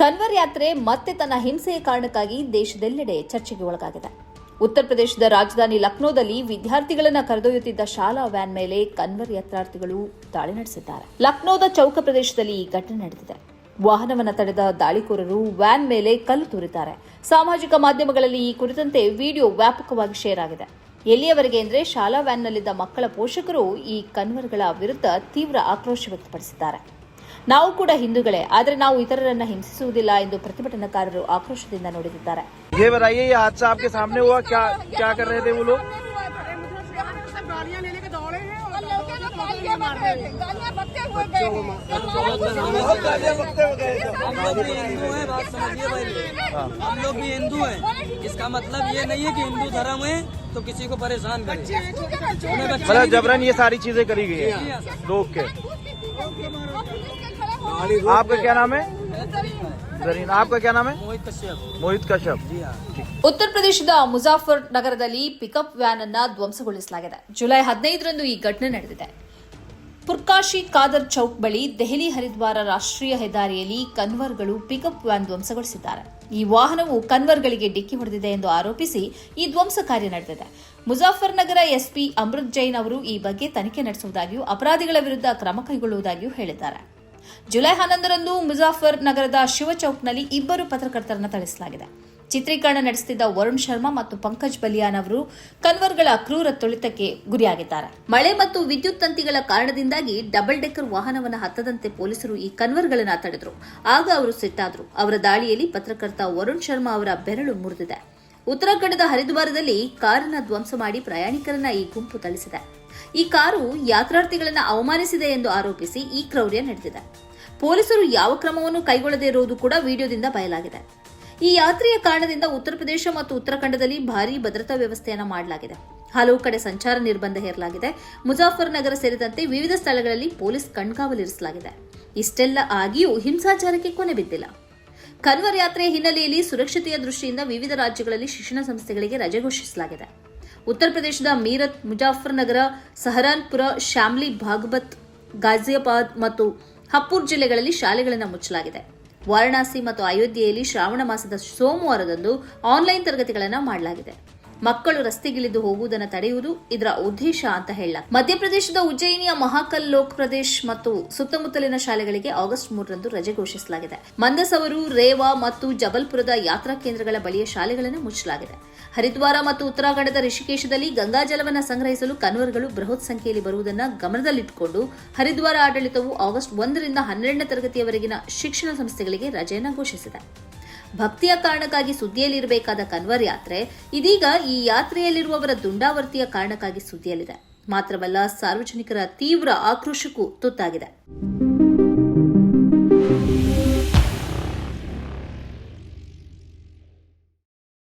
ಕನ್ವರ್ ಯಾತ್ರೆ ಮತ್ತೆ ತನ್ನ ಹಿಂಸೆಯ ಕಾರಣಕ್ಕಾಗಿ ದೇಶದೆಲ್ಲೆಡೆ ಚರ್ಚೆಗೆ ಒಳಗಾಗಿದೆ. ಉತ್ತರ ಪ್ರದೇಶದ ರಾಜಧಾನಿ ಲಕ್ನೋದಲ್ಲಿ ವಿದ್ಯಾರ್ಥಿಗಳನ್ನು ಕರೆದೊಯ್ಯುತ್ತಿದ್ದ ಶಾಲಾ ವ್ಯಾನ್ ಮೇಲೆ ಕನ್ವರ್ ಯಾತ್ರಾರ್ಥಿಗಳು ದಾಳಿ ನಡೆಸಿದ್ದಾರೆ. ಲಕ್ನೋದ ಚೌಕ ಪ್ರದೇಶದಲ್ಲಿ ಈ ಘಟನೆ ನಡೆದಿದೆ. ವಾಹನವನ್ನು ತಡೆದ ದಾಳಿಕೋರರು ವ್ಯಾನ್ ಮೇಲೆ ಕಲ್ಲು ತೂರಿದ್ದಾರೆ. ಸಾಮಾಜಿಕ ಮಾಧ್ಯಮಗಳಲ್ಲಿ ಈ ಕುರಿತಂತೆ ವಿಡಿಯೋ ವ್ಯಾಪಕವಾಗಿ ಶೇರ್ ಆಗಿದೆ. ಎಲ್ಲಿಯವರೆಗೆ ಅಂದರೆ ಶಾಲಾ ವ್ಯಾನ್ನಲ್ಲಿದ್ದ ಮಕ್ಕಳ ಪೋಷಕರು ಈ ಕನ್ವರ್ಗಳ ವಿರುದ್ಧ ತೀವ್ರ ಆಕ್ರೋಶ ವ್ಯಕ್ತಪಡಿಸಿದ್ದಾರೆ. ನಾವು ಕೂಡ ಹಿಂದೂಗಳೇ, ಆದರೆ ನಾವು ಇತರರನ್ನ ಹಿಂಸಿಸುವುದಿಲ್ಲ ಎಂದು ಪ್ರತಿಭಟನಾಕಾರರು ಆಕ್ರೋಶದಿಂದ ನುಡಿದಿದ್ದಾರೆ. हम लोग भी हिंदू हैं, इसका मतलब ये नहीं है कि हिंदू धर्म है तो किसी को परेशान करें। मतलब जबरन ये सारी चीजें करी गई है रोक के। आपका क्या नाम है? जरीन। आपका क्या नाम है? मोहित कश्यप। ಉತ್ತರ ಪ್ರದೇಶದ ಮುಜಾಫರ್ ನಗರದಲ್ಲಿ ಪಿಕಪ್ ವ್ಯಾನ್ ಅನ್ನು ಧ್ವಂಸಗೊಳಿಸಲಾಗಿದೆ. ಜುಲೈ 15ರಂದು ಈ ಘಟನೆ ನಡೆದಿದೆ. ಪುರ್ಕಾಶಿ ಖಾದರ್ ಚೌಕ್ ಬಳಿ ದೆಹಲಿ ಹರಿದ್ವಾರ ರಾಷ್ಟ್ರೀಯ ಹೆದ್ದಾರಿಯಲ್ಲಿ ಕನ್ವರ್ಗಳು ಪಿಕಪ್ ವ್ಯಾನ್ ಧ್ವಂಸಗೊಳಿಸಿದ್ದಾರೆ. ಈ ವಾಹನವು ಕನ್ವರ್ಗಳಿಗೆ ಡಿಕ್ಕಿ ಹೊಡೆದಿದೆ ಎಂದು ಆರೋಪಿಸಿ ಈ ಧ್ವಂಸ ಕಾರ್ಯ ನಡೆದಿದೆ. ಮುಜಾಫರ್ ನಗರ ಎಸ್ಪಿ ಅಮೃತ್ ಜೈನ್ ಅವರು ಈ ಬಗ್ಗೆ ತನಿಖೆ ನಡೆಸುವುದಾಗಿಯೂ ಅಪರಾಧಿಗಳ ವಿರುದ್ಧ ಕ್ರಮ ಕೈಗೊಳ್ಳುವುದಾಗಿಯೂ ಹೇಳಿದ್ದಾರೆ. ಜುಲೈ 11ರಂದು ಮುಜಾಫರ್ ನಗರದ ಶಿವಚೌಕ್ನಲ್ಲಿ ಇಬ್ಬರು ಪತ್ರಕರ್ತರನ್ನು ಥಳಿಸಲಾಗಿದೆ. ಚಿತ್ರೀಕರಣ ನಡೆಸುತ್ತಿದ್ದ ವರುಣ್ ಶರ್ಮಾ ಮತ್ತು ಪಂಕಜ್ ಬಲಿಯಾನ್ ಅವರು ಕನ್ವರ್ಗಳ ಕ್ರೂರ ತುಳಿತಕ್ಕೆ ಗುರಿಯಾಗಿದ್ದಾರೆ. ಮಳೆ ಮತ್ತು ವಿದ್ಯುತ್ ತಂತಿಗಳ ಕಾರಣದಿಂದಾಗಿ ಡಬಲ್ ಡೆಕ್ಕರ್ ವಾಹನವನ್ನು ಹತ್ತದಂತೆ ಪೊಲೀಸರು ಈ ಕನ್ವರ್ಗಳನ್ನು ತಡೆದರು. ಆಗ ಅವರು ಸಿಟ್ಟಾದರು. ಅವರ ದಾಳಿಯಲ್ಲಿ ಪತ್ರಕರ್ತ ವರುಣ್ ಶರ್ಮಾ ಅವರ ಬೆರಳು ಮುರಿದಿದೆ. ಉತ್ತರಾಖಂಡದ ಹರಿದ್ವಾರದಲ್ಲಿ ಕಾರನ್ನು ಧ್ವಂಸ ಮಾಡಿ ಪ್ರಯಾಣಿಕರನ್ನ ಈ ಗುಂಪು ಥಳಿಸಿದೆ. ಈ ಕಾರು ಯಾತ್ರಾರ್ಥಿಗಳನ್ನು ಅವಮಾನಿಸಿದೆ ಎಂದು ಆರೋಪಿಸಿ ಈ ಕ್ರೌರ್ಯ ನಡೆದಿದೆ. ಪೊಲೀಸರು ಯಾವ ಕ್ರಮವನ್ನು ಕೈಗೊಳ್ಳದೇ ಇರುವುದು ಕೂಡ ವಿಡಿಯೋದಿಂದ ಬಯಲಾಗಿದೆ. ಈ ಯಾತ್ರೆಯ ಕಾರಣದಿಂದ ಉತ್ತರ ಪ್ರದೇಶ ಮತ್ತು ಉತ್ತರಾಖಂಡದಲ್ಲಿ ಭಾರೀ ಭದ್ರತಾ ವ್ಯವಸ್ಥೆಯನ್ನು ಮಾಡಲಾಗಿದೆ. ಹಲವು ಕಡೆ ಸಂಚಾರ ನಿರ್ಬಂಧ ಹೇರಲಾಗಿದೆ. ಮುಜಾಫರ್ ನಗರ ಸೇರಿದಂತೆ ವಿವಿಧ ಸ್ಥಳಗಳಲ್ಲಿ ಪೊಲೀಸ್ ಕಣ್ಗಾವಲಿರಿಸಲಾಗಿದೆ. ಇಷ್ಟೆಲ್ಲ ಆಗಿಯೂ ಹಿಂಸಾಚಾರಕ್ಕೆ ಕೊನೆ ಬಿದ್ದಿಲ್ಲ. ಕನ್ವರ್ ಯಾತ್ರೆಯ ಹಿನ್ನೆಲೆಯಲ್ಲಿ ಸುರಕ್ಷತೆಯ ದೃಷ್ಟಿಯಿಂದ ವಿವಿಧ ರಾಜ್ಯಗಳಲ್ಲಿ ಶಿಕ್ಷಣ ಸಂಸ್ಥೆಗಳಿಗೆ ರಜೆ ಘೋಷಿಸಲಾಗಿದೆ. ಉತ್ತರ ಪ್ರದೇಶದ ಮೀರತ್, ಮುಜಾಫರ್ ನಗರ, ಸಹರಾನ್ಪುರ, ಶಾಮ್ಲಿ, ಭಾಗಬತ್, ಗಾಜಿಯಾಬಾದ್ ಮತ್ತು ಹಪ್ಪೂರ್ ಜಿಲ್ಲೆಗಳಲ್ಲಿ ಶಾಲೆಗಳನ್ನು ಮುಚ್ಚಲಾಗಿದೆ. ವಾರಣಾಸಿ ಮತ್ತು ಅಯೋಧ್ಯೆಯಲ್ಲಿ ಶ್ರಾವಣ ಮಾಸದ ಸೋಮವಾರದಂದು ಆನ್ಲೈನ್ ತರಗತಿಗಳನ್ನು ಮಾಡಲಾಗಿದೆ. ಮಕ್ಕಳು ರಸ್ತೆಗಿಳಿದು ಹೋಗುವುದನ್ನು ತಡೆಯುವುದು ಇದರ ಉದ್ದೇಶ ಅಂತ ಹೇಳಲಾಗಿದೆ. ಮಧ್ಯಪ್ರದೇಶದ ಉಜ್ಜಯಿನಿಯ ಮಹಾಕಲ್ ಲೋಕ್ ಪ್ರದೇಶ್ ಮತ್ತು ಸುತ್ತಮುತ್ತಲಿನ ಶಾಲೆಗಳಿಗೆ ಆಗಸ್ಟ್ 3ರಂದು ರಜೆ ಘೋಷಿಸಲಾಗಿದೆ. ಮಂದಸವರು, ರೇವಾ ಮತ್ತು ಜಬಲ್ಪುರದ ಯಾತ್ರಾ ಕೇಂದ್ರಗಳ ಬಳಿಯ ಶಾಲೆಗಳನ್ನು ಮುಚ್ಚಲಾಗಿದೆ. ಹರಿದ್ವಾರ ಮತ್ತು ಉತ್ತರಾಖಂಡದ ರಿಷಿಕೇಶದಲ್ಲಿ ಗಂಗಾಜಲವನ್ನು ಸಂಗ್ರಹಿಸಲು ಕನ್ವರ್ಗಳು ಬೃಹತ್ ಸಂಖ್ಯೆಯಲ್ಲಿ ಬರುವುದನ್ನು ಗಮನದಲ್ಲಿಟ್ಟುಕೊಂಡು ಹರಿದ್ವಾರ ಆಡಳಿತವು ಆಗಸ್ಟ್ 1ರಿಂದ 12ನೇ ತರಗತಿಯವರೆಗಿನ ಶಿಕ್ಷಣ ಸಂಸ್ಥೆಗಳಿಗೆ ರಜೆಯನ್ನು ಘೋಷಿಸಿದೆ. ಭಕ್ತಿಯ ಕಾರಣಕ್ಕಾಗಿ ಸುದ್ದಿಯಲ್ಲಿರಬೇಕಾದ ಕನ್ವರ್ ಯಾತ್ರೆ ಇದೀಗ ಈ ಯಾತ್ರೆಯಲ್ಲಿರುವವರ ದುಂಡಾವರ್ತಿಯ ಕಾರಣಕ್ಕಾಗಿ ಸುದ್ದಿಯಲ್ಲಿದೆ. ಮಾತ್ರವಲ್ಲ, ಸಾರ್ವಜನಿಕರ ತೀವ್ರ ಆಕ್ರೋಶಕ್ಕೂ ತುತ್ತಾಗಿದೆ.